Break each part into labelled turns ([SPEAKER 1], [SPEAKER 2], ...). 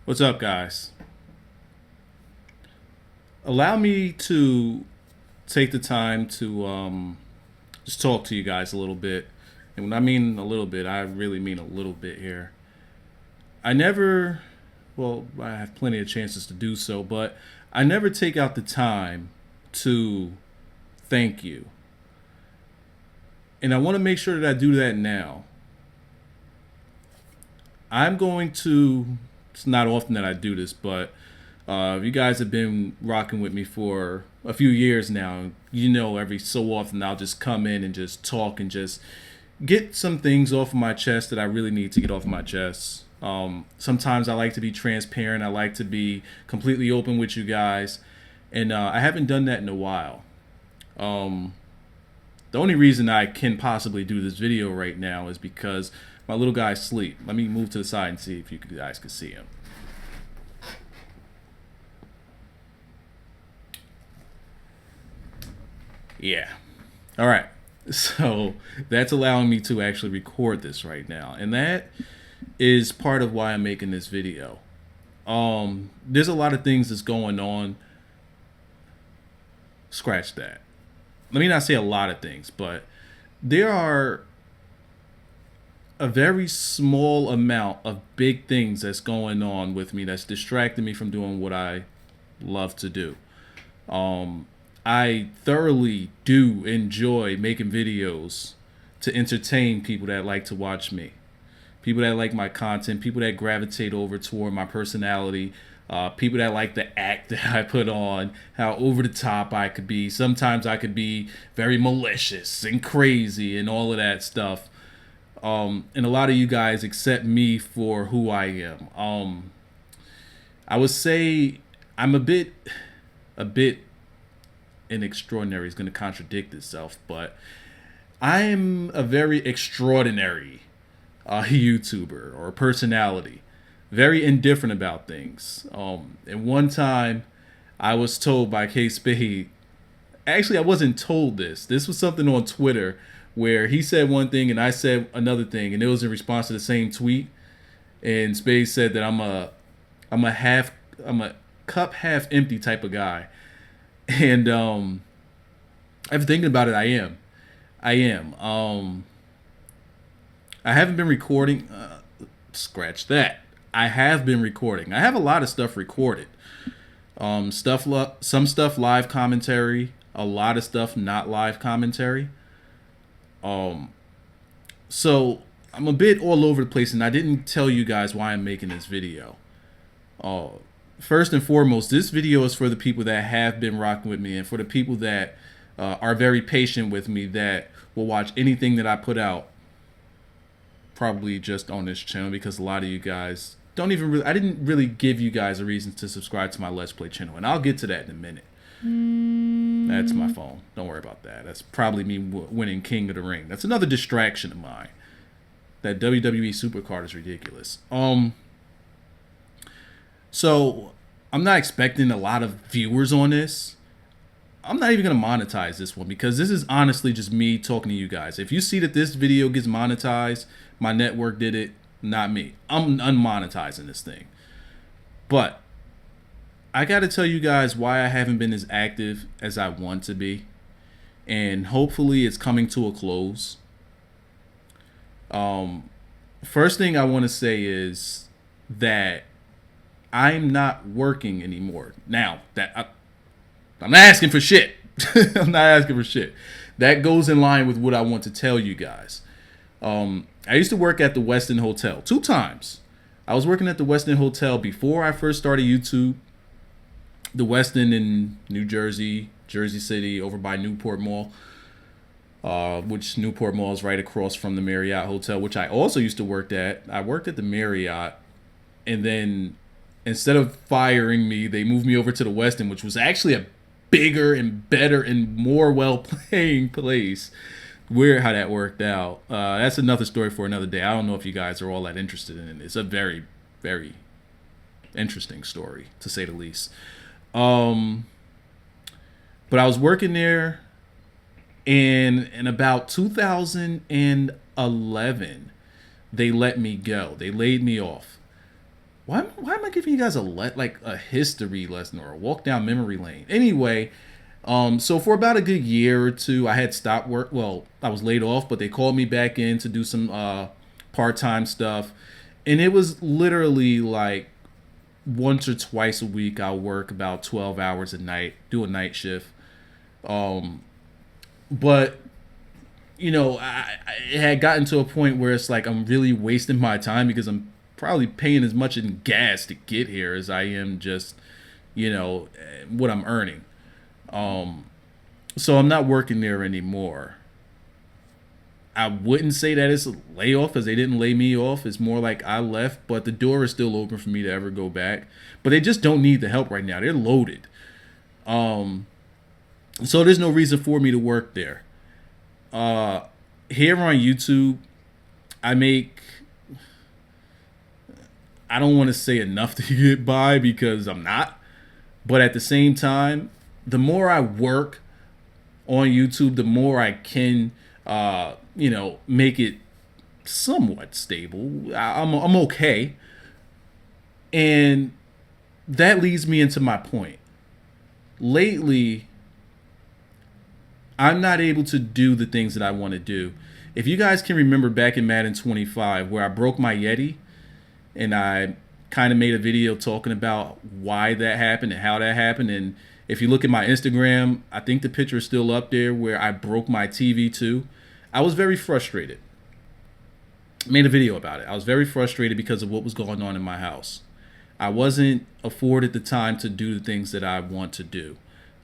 [SPEAKER 1] What's up, guys? Allow me to take the time to just talk to you guys a little bit. And when I mean a little bit, I really mean a little bit here. I never, well, I have plenty of chances to do so, but I never take out the time to thank you. And I want to make sure that I do that now. I'm going to, it's not often that I do this, but you guys have been rocking with me for a few years now. You know, every so often I'll just come in and just talk and just get some things off of my chest that I really need to get off of my chest. Sometimes I like to be transparent. I like to be completely open with you guys, and I haven't done that in a while. Um, the only reason I can possibly do this video right now is because my little guy's asleep. Let me move to the side and see if you guys can see him. Yeah. All right. So that's allowing me to actually record this right now. And that is part of why I'm making this video. There's a lot of things that's going on. Scratch that. Let me not say a lot of things, but there are a very small amount of big things that's going on with me that's distracting me from doing what I love to do. Um, I thoroughly do enjoy making videos to entertain people that like to watch me, people that like my content, people that gravitate over toward my personality, people that like the act that I put on, how over the top I could be. Sometimes I could be very malicious and crazy and all of that stuff. And a lot of you guys accept me for who I am. I would say I'm a bit and extraordinary is going to contradict itself, but I'm a very extraordinary YouTuber or personality, very indifferent about things. And one time, I was told by K Spade. Actually, I wasn't told this. This was something on Twitter where he said one thing and I said another thing, and it was in response to the same tweet. And Spade said that I'm a cup half empty type of guy, and after thinking about it, I am. I am. I haven't been recording. Scratch that. I have been recording. I have a lot of stuff recorded. Some stuff live commentary. A lot of stuff not live commentary. Um, so I'm a bit all over the place, and I didn't tell you guys why I'm making this video. Uh, First and foremost, this video is for the people that have been rocking with me, and for the people that are very patient with me, that will watch anything that I put out, probably just on this channel, because a lot of you guys don't even really, I didn't really give you guys a reason to subscribe to my Let's Play channel, and I'll get to that in a minute. That's my phone. Don't worry about that. That's probably me winning King of the Ring. That's another distraction of mine. That WWE Supercard is ridiculous. So I'm not expecting a lot of viewers on this. I'm not even going to monetize this one because this is honestly just me talking to you guys. If you see that this video gets monetized, my network did it, not me. I'm unmonetizing this thing. But I got to tell you guys why I haven't been as active as I want to be. And hopefully it's coming to a close. Um, First thing I want to say is that I'm not working anymore. Now, I'm not asking for shit. I'm not asking for shit. That goes in line with what I want to tell you guys. I used to work at the Westin Hotel 2 times. I was working at the Westin Hotel before I first started YouTube. The Westin in New Jersey, Jersey City, over by Newport Mall, which Newport Mall is right across from the Marriott Hotel, which I also used to work at. I worked at the Marriott, and then instead of firing me, they moved me over to the Westin, which was actually a bigger and better and more well-paying place. Weird how that worked out. That's another story for another day. I don't know if you guys are all that interested in it. It's a very, very interesting story, to say the least. Um, but I was working there, and in about 2011, they let me go. They laid me off. why am I giving you guys like a history lesson or a walk down memory lane? Anyway, so for about a good year or two, I had stopped work. Well, I was laid off, but they called me back in to do some part time stuff, and it was literally like once or twice a week. I'll work about 12 hours a night, do a night shift. But you know, it had gotten to a point where it's like I'm really wasting my time because I'm probably paying as much in gas to get here as I am just, you know, what I'm earning. So I'm not working there anymore. I wouldn't say that it's a layoff as they didn't lay me off. It's more like I left, but the door is still open for me to ever go back. But they just don't need the help right now. They're loaded. So there's no reason for me to work there. Here on YouTube, I make, I don't want to say enough to get by because I'm not. But at the same time, the more I work on YouTube, the more I can, you know, make it somewhat stable. I'm okay. And that leads me into my point. Lately, I'm not able to do the things that I want to do. If you guys can remember back in Madden 25 where I broke my Yeti and I kind of made a video talking about why that happened and how that happened. And if you look at my Instagram, I think the picture is still up there where I broke my TV too. I was very frustrated. Made a video about it. I was very frustrated because of what was going on in my house. I wasn't afforded the time to do the things that I want to do.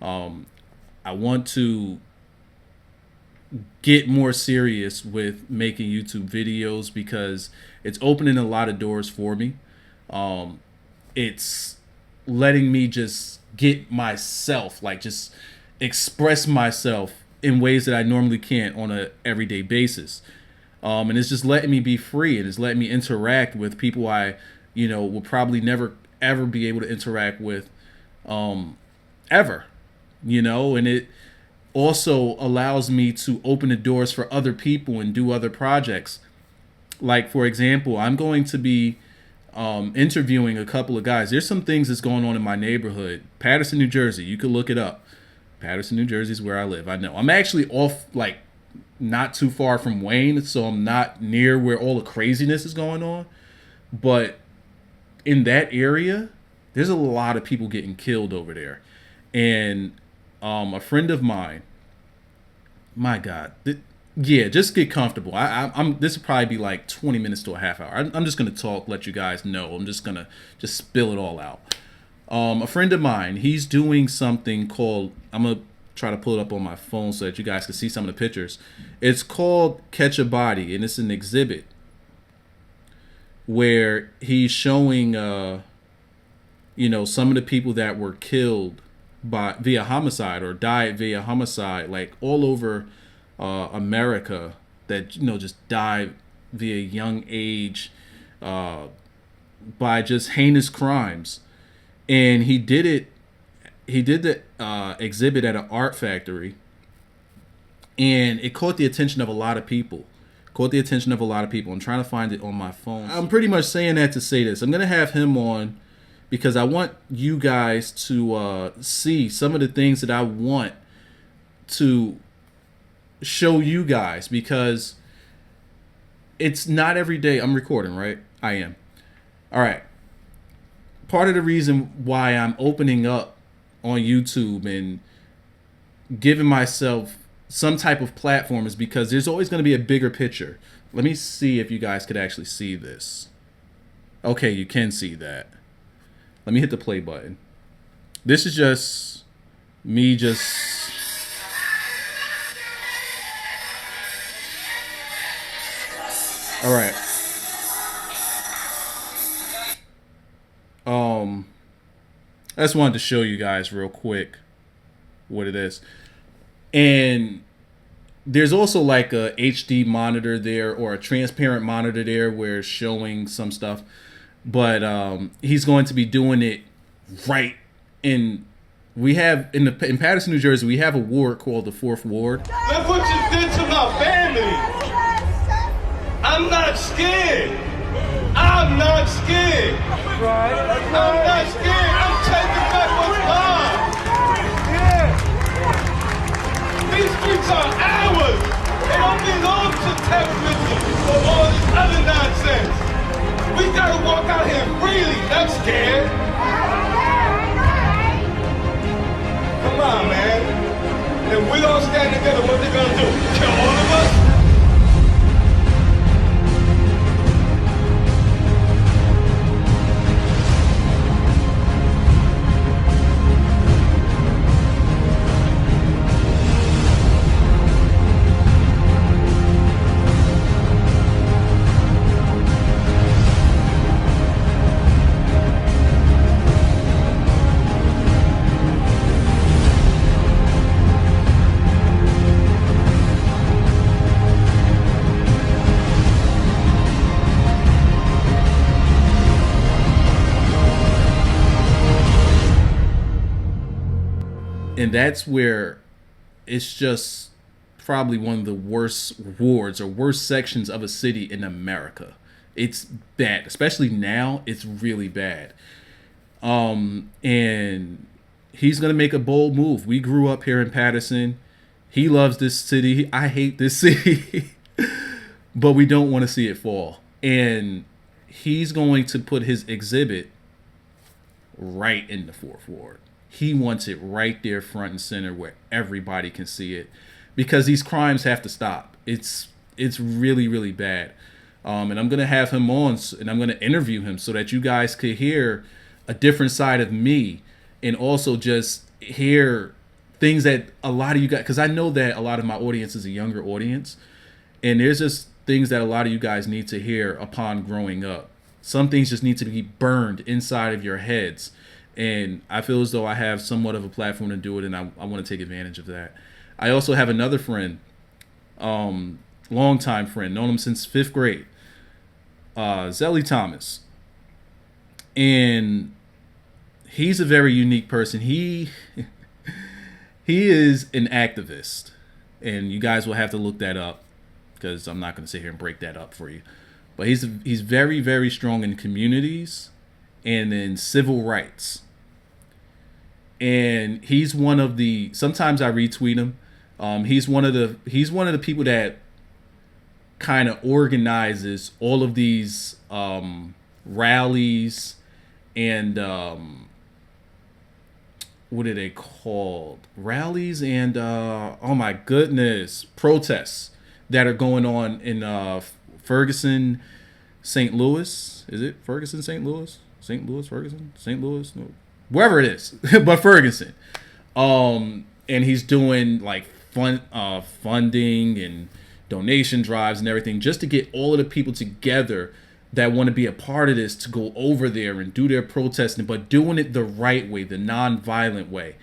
[SPEAKER 1] I want to get more serious with making YouTube videos because it's opening a lot of doors for me. It's letting me just get myself, like just express myself in ways that I normally can't on a everyday basis. And it's just letting me be free, and it's letting me interact with people I, you know, will probably never ever be able to interact with, ever, you know, and it also allows me to open the doors for other people and do other projects. Like, for example, I'm going to be interviewing a couple of guys. There's some things that's going on in my neighborhood, Paterson, New Jersey. You could look it up. Paterson, New Jersey is where I live. I know. I'm actually off, like, not too far from Wayne, so I'm not near where all the craziness is going on. But in that area, there's a lot of people getting killed over there. And a friend of mine, my God, yeah, just get comfortable. I'm. This will probably be like 20 minutes to a half hour. I'm just gonna talk, let you guys know. I'm just gonna spill it all out. A friend of mine, he's doing something called. I'm gonna try to pull it up on my phone so that you guys can see some of the pictures. It's called Catch a Body, and it's an exhibit where he's showing, you know, some of the people that were killed via homicide or died via homicide, like all over America, that, you know, just died via young age by just heinous crimes. And he did the exhibit at an art factory, and it caught the attention of a lot of people. I'm trying to find it on my phone. I'm pretty much saying that to say this. I'm going to have him on because I want you guys to see some of the things that I want to show you guys, because it's not every day. I'm recording, right? I am. All right. Part of the reason why I'm opening up on YouTube and giving myself some type of platform is because there's always going to be a bigger picture. Let me see if you guys could actually see this. Okay, you can see that. Let me hit the play button. This is just me all right. I just wanted to show you guys real quick what it is. And there's also like a HD monitor there, or a transparent monitor there, where it's showing some stuff. But he's going to be doing it right in. We have in Paterson, New Jersey, we have a ward called the 4th Ward.
[SPEAKER 2] Look what you did to my family. I'm not scared. I'm not scared.
[SPEAKER 3] Right.
[SPEAKER 2] I'm not scared. I'm taking back what's mine. These streets are ours. They don't belong to terrorism or all this other nonsense. We gotta walk out here freely, not scared. Come on, man. If we all stand together, what they gonna do? Kill all of us?
[SPEAKER 1] And that's where it's just probably one of the worst wards or worst sections of a city in America. It's bad, especially now. It's really bad. And he's gonna make a bold move. We grew up here in Patterson. He loves this city. I hate this city, but we don't want to see it fall. And he's going to put his exhibit right in the fourth ward. He wants it right there front and center where everybody can see it, because these crimes have to stop. It's really, really bad. And I'm going to have him on, and I'm going to interview him so that you guys could hear a different side of me, and also just hear things that a lot of you guys, because I know that a lot of my audience is a younger audience, and there's just things that a lot of you guys need to hear upon growing up. Some things just need to be burned inside of your heads. And I feel as though I have somewhat of a platform to do it, and I want to take advantage of that. I also have another friend, longtime friend, known him since 5th grade, Zelly Thomas. And he's a very unique person. He is an activist, and you guys will have to look that up, because I'm not going to sit here and break that up for you. But he's very, very strong in communities and in civil rights. And he's one of the, sometimes I retweet him. He's one of the people that kind of organizes all of these rallies and what are they called? Rallies and oh my goodness, protests that are going on in Ferguson, St. Louis. Is it Ferguson, St. Louis? St. Louis, Ferguson, St. Louis, no, wherever it is, but Ferguson. And he's doing like funding and donation drives and everything, just to get all of the people together that want to be a part of this to go over there and do their protesting, but doing it the right way, the non-violent way.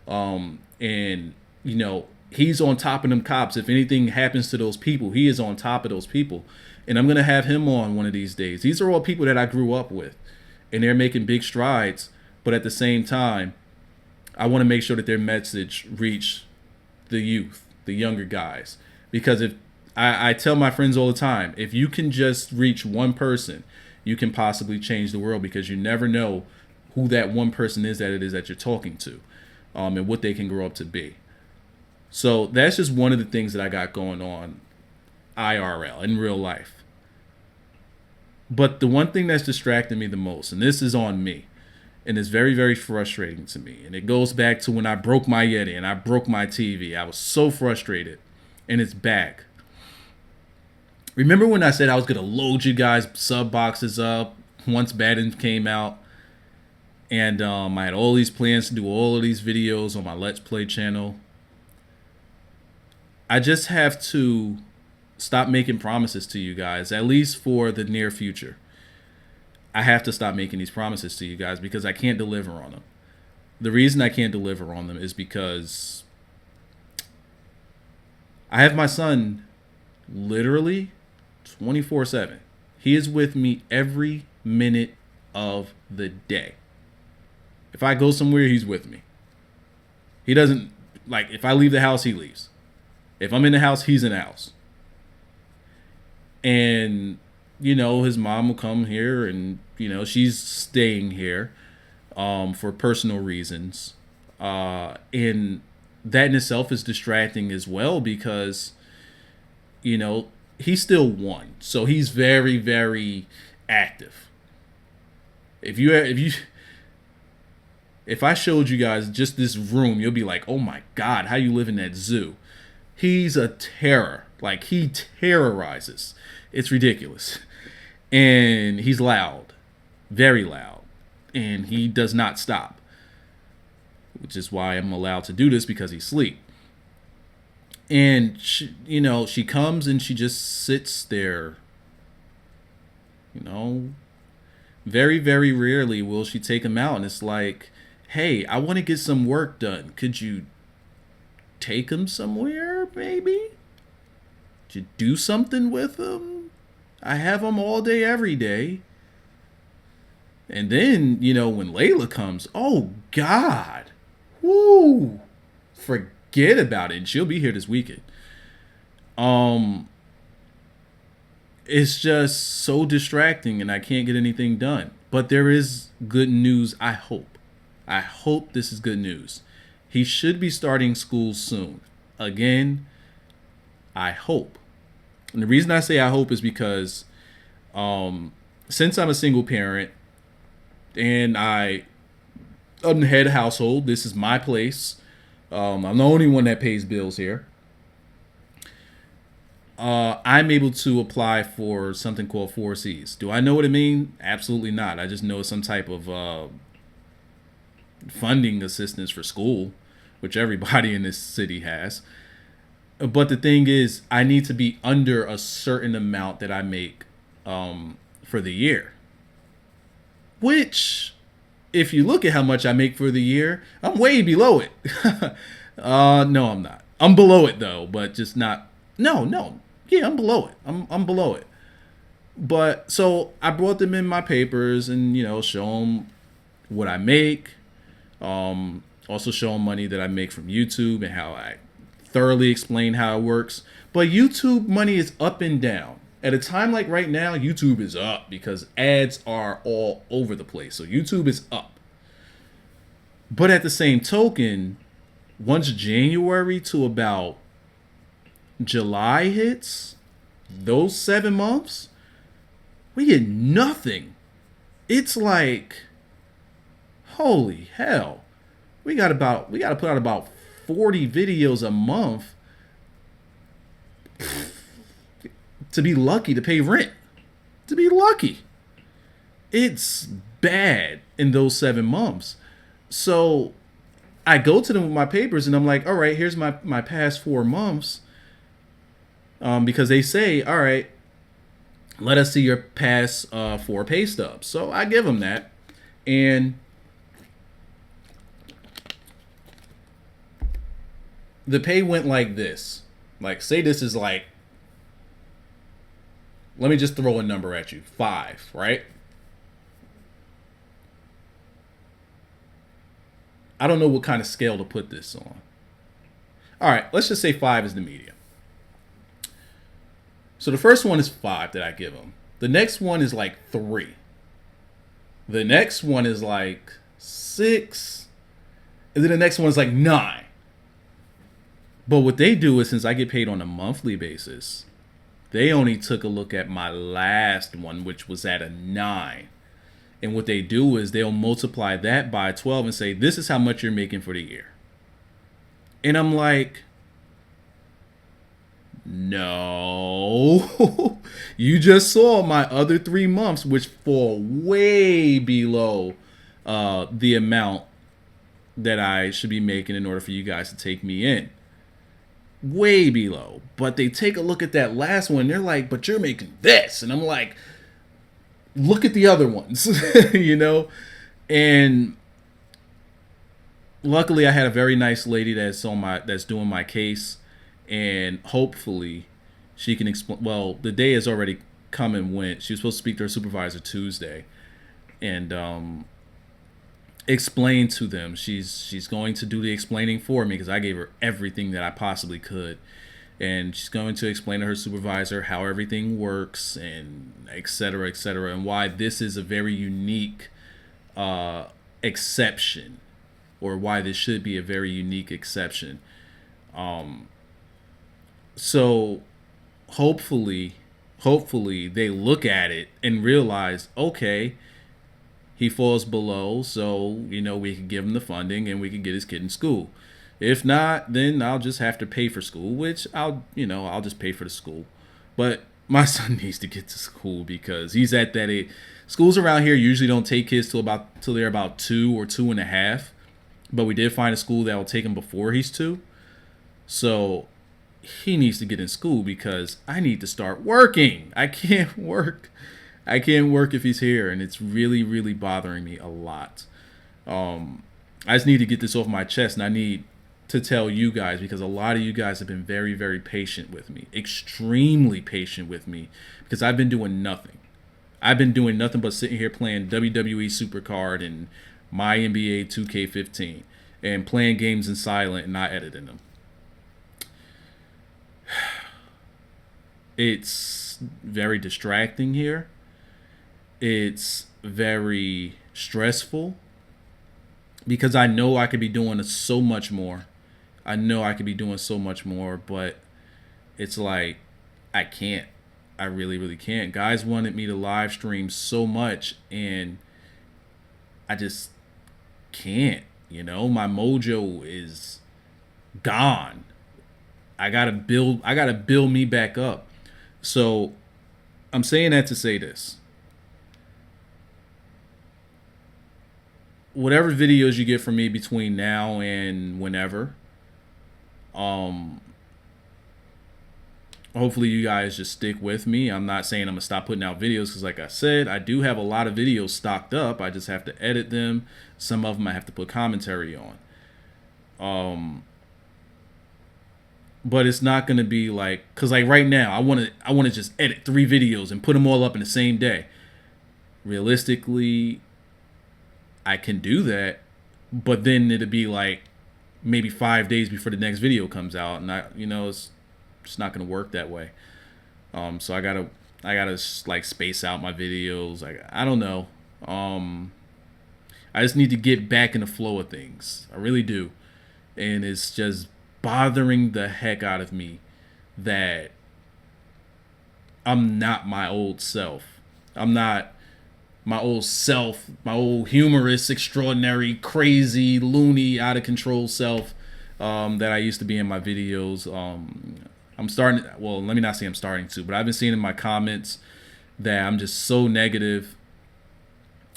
[SPEAKER 1] And you know, he's on top of them cops. If anything happens to those people, he is on top of those people. And I'm gonna have him on one of these days. These are all people that I grew up with, and they're making big strides. But at the same time, I want to make sure that their message reach the youth, the younger guys. Because if I tell my friends all the time, if you can just reach one person, you can possibly change the world, because you never know who that one person is that you're talking to, and what they can grow up to be. So that's just one of the things that I got going on IRL, in real life. But the one thing that's distracting me the most, and this is on me, and it's very, very frustrating to me, and it goes back to when I broke my Yeti and I broke my TV. I was so frustrated, and it's back. Remember when I said I was going to load you guys sub boxes up once Madden came out? And I had all these plans to do all of these videos on my Let's Play channel. I just have to stop making promises to you guys, at least for the near future. I have to stop making these promises to you guys, because I can't deliver on them. The reason I can't deliver on them is because I have my son literally 24/7. He is with me every minute of the day. If I go somewhere, he's with me. He doesn't, like, if I leave the house, he leaves. If I'm in the house, he's in the house. And his mom will come here, and she's staying here for personal reasons, and that in itself is distracting as well because he still won, so he's very, very active. If I showed you guys just this room, you'll be like, oh my god, how you live in that zoo? He's a terror. Like, he terrorizes. It's ridiculous. And he's loud, very loud, and he does not stop, which is why I'm allowed to do this, because he's asleep. And she comes and she just sits there. Very, very rarely will she take him out, and it's like, hey, I want to get some work done. Could you take him somewhere, maybe? Could you do something with him? I have him all day, every day. And then, when Layla comes, oh, God. Woo. Forget about it. And she'll be here this weekend. It's just so distracting, and I can't get anything done. But there is good news, I hope. I hope this is good news. He should be starting school soon. Again, I hope. And the reason I say I hope is because since I'm a single parent and I'm the head of household, this is my place. I'm the only one that pays bills here. I'm able to apply for something called 4Cs. Do I know what it means? Absolutely not. I just know some type of funding assistance for school, which everybody in this city has. But the thing is, I need to be under a certain amount that I make for the year. Which, if you look at how much I make for the year, I'm way below it. No, I'm not. I'm below it, though, but just not... No. Yeah, I'm below it. I'm below it. But, so, I brought them in my papers and, show them what I make. Also show them money that I make from YouTube and how I thoroughly explain how it works. But YouTube money is up and down. At a time like right now, YouTube is up because ads are all over the place. So YouTube is up. But at the same token, once January to about July hits, those 7 months, we get nothing. It's like, holy hell. We got to put out about 40 videos a month to be lucky to pay rent. To be lucky. It's bad in those 7 months. So I go to them with my papers and I'm like, all right, here's my past 4 months. Because they say, all right, let us see your past 4 pay stubs. So I give them that. And the pay went like this. Like, say this is like, let me just throw a number at you. 5, right? I don't know what kind of scale to put this on. All right, let's just say 5 is the medium. So the first one is 5 that I give them. The next one is like 3. The next one is like 6. And then the next one is like 9. But what they do is, since I get paid on a monthly basis, they only took a look at my last one, which was at a 9. And what they do is they'll multiply that by 12 and say, this is how much you're making for the year. And I'm like, no. You just saw my other 3 months, which fall way below the amount that I should be making in order for you guys to take me in. Way below. But they take a look at that last one. They're like, but you're making this. And I'm like, look at the other ones. And luckily I had a very nice lady that's doing my case, and hopefully she can explain. Well, the day has already come and went. She was supposed to speak to her supervisor Tuesday and explain to them. She's going to do the explaining for me because I gave her everything that I possibly could. and she's going to explain to her supervisor how everything works and et cetera, and why this is a very unique exception, or why this should be a very unique exception. So hopefully they look at it and realize, okay, he falls below, so we can give him the funding and we can get his kid in school. If not, then I'll just have to pay for school, which I'll just pay for the school. But my son needs to get to school because he's at that age. Schools around here usually don't take kids till they're about 2 or 2.5. But we did find a school that will take him before he's 2. So he needs to get in school because I need to start working. I can't work if he's here, and it's really, really bothering me a lot. I just need to get this off my chest, and I need to tell you guys, because a lot of you guys have been very, very patient with me, extremely patient with me, because I've been doing nothing. I've been doing nothing but sitting here playing WWE Supercard and my NBA 2K15 and playing games in silent and not editing them. It's very distracting here. It's very stressful because I know I could be doing so much more. But it's like I can't. I really, really can't. Guys wanted me to live stream so much, and I just can't. My mojo is gone. I gotta build me back up. So I'm saying that to say this. Whatever videos you get from me between now and whenever, hopefully you guys just stick with me. I'm not saying I'm gonna stop putting out videos because, like I said, I do have a lot of videos stocked up. I just have to edit them. Some of them I have to put commentary on. But it's not gonna be like, cause like right now I wanna just edit 3 videos and put them all up in the same day. Realistically, I can do that, but then it'll be like maybe 5 days before the next video comes out, and it's just not gonna work that way. So I gotta like space out my videos. I don't know. I just need to get back in the flow of things. I really do, and it's just bothering the heck out of me that I'm not my old self. I'm not my old self, my old humorous, extraordinary, crazy, loony, out of control self that I used to be in my videos. I'm starting, well, let me not say I'm starting to, but I've been seeing in my comments that I'm just so negative.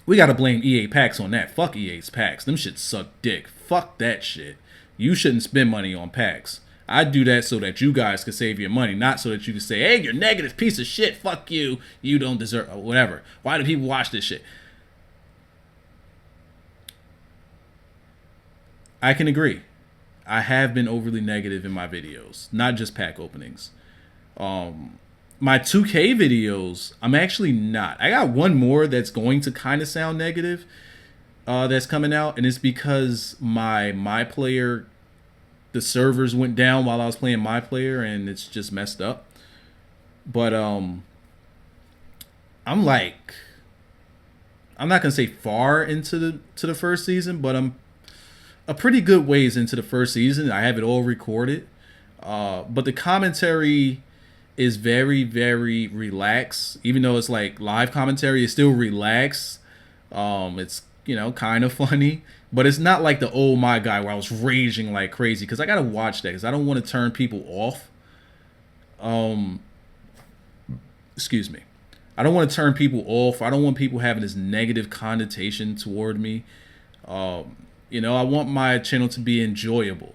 [SPEAKER 1] We got to blame EA packs on that. Fuck EA's packs. Them shit suck dick. Fuck that shit. You shouldn't spend money on packs. I do that so that you guys can save your money, not so that you can say, hey, you're negative piece of shit. Fuck you. You don't deserve, or whatever. Why do people watch this shit? I can agree. I have been overly negative in my videos, not just pack openings. My 2K videos, I'm actually not. I got one more that's going to kind of sound negative that's coming out, and it's because my player, the servers went down while I was playing my player, and it's just messed up. But I'm not gonna say far into the first season, but I'm a pretty good ways into the first season. I have it all recorded, but the commentary is very, very relaxed. Even though it's like live commentary, it's still relaxed. It's kind of funny, but it's not like the Oh My Guy where I was raging like crazy, because I gotta watch that because I don't want to turn people off. Excuse me. I don't want to turn people off. I don't want people having this negative connotation toward me. I want my channel to be enjoyable.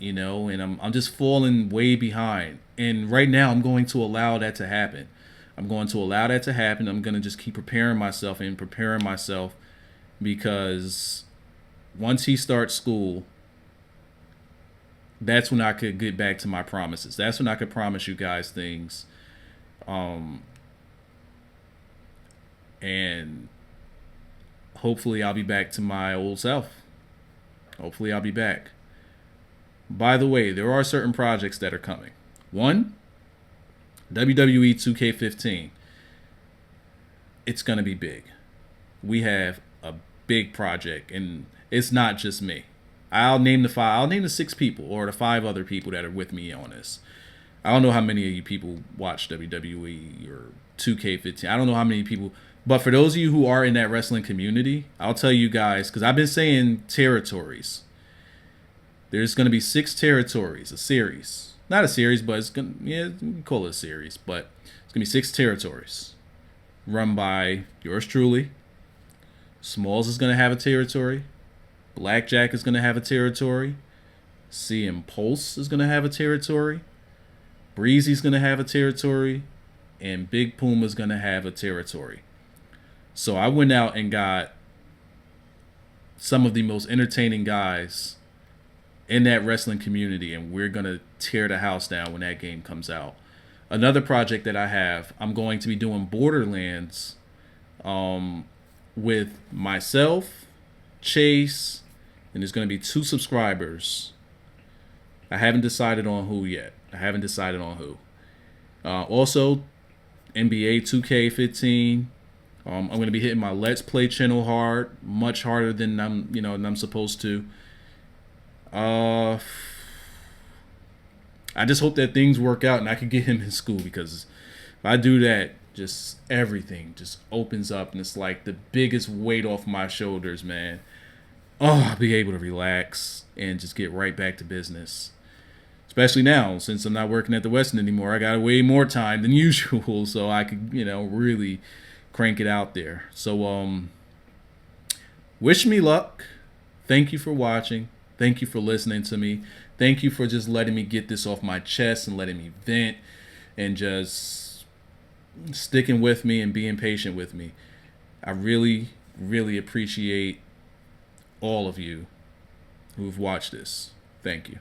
[SPEAKER 1] And I'm just falling way behind. And right now I'm going to allow that to happen. I'm going to just keep preparing myself because once he starts school, that's when I could get back to my promises. That's when I could promise you guys things. And hopefully I'll be back to my old self. Hopefully I'll be back. By the way, there are certain projects that are coming. One, WWE 2K15. It's going to be big. We have a big project, and it's not just me. I'll name the 6 people or the 5 other people that are with me on this. I don't know how many of you people watch WWE or 2K15. I don't know how many people, but for those of you who are in that wrestling community, I'll tell you guys, because I've been saying territories. There's going to be 6 territories, a series. Not a series, but it's going to, yeah, we call it a series, but it's going to be 6 territories run by yours truly. Smalls is going to have a territory. Blackjack is going to have a territory. CM Pulse is going to have a territory. Breezy's going to have a territory. And Big Puma's going to have a territory. So I went out and got some of the most entertaining guys in that wrestling community, and we're going to tear the house down when that game comes out. Another project that I have, I'm going to be doing Borderlands with myself, Chase, and there's going to be 2 subscribers. I haven't decided on who yet. Also, NBA 2K15. I'm going to be hitting my Let's Play channel hard, much harder than I'm supposed to. I just hope that things work out and I can get him in school, because if I do that, just everything just opens up and it's like the biggest weight off my shoulders, man. Oh, I'll be able to relax and just get right back to business. Especially now, since I'm not working at the Westin anymore, I got way more time than usual, so I could, really crank it out there. So, wish me luck. Thank you for watching. Thank you for listening to me. Thank you for just letting me get this off my chest and letting me vent and just sticking with me and being patient with me. I really, really appreciate all of you who've watched this. Thank you.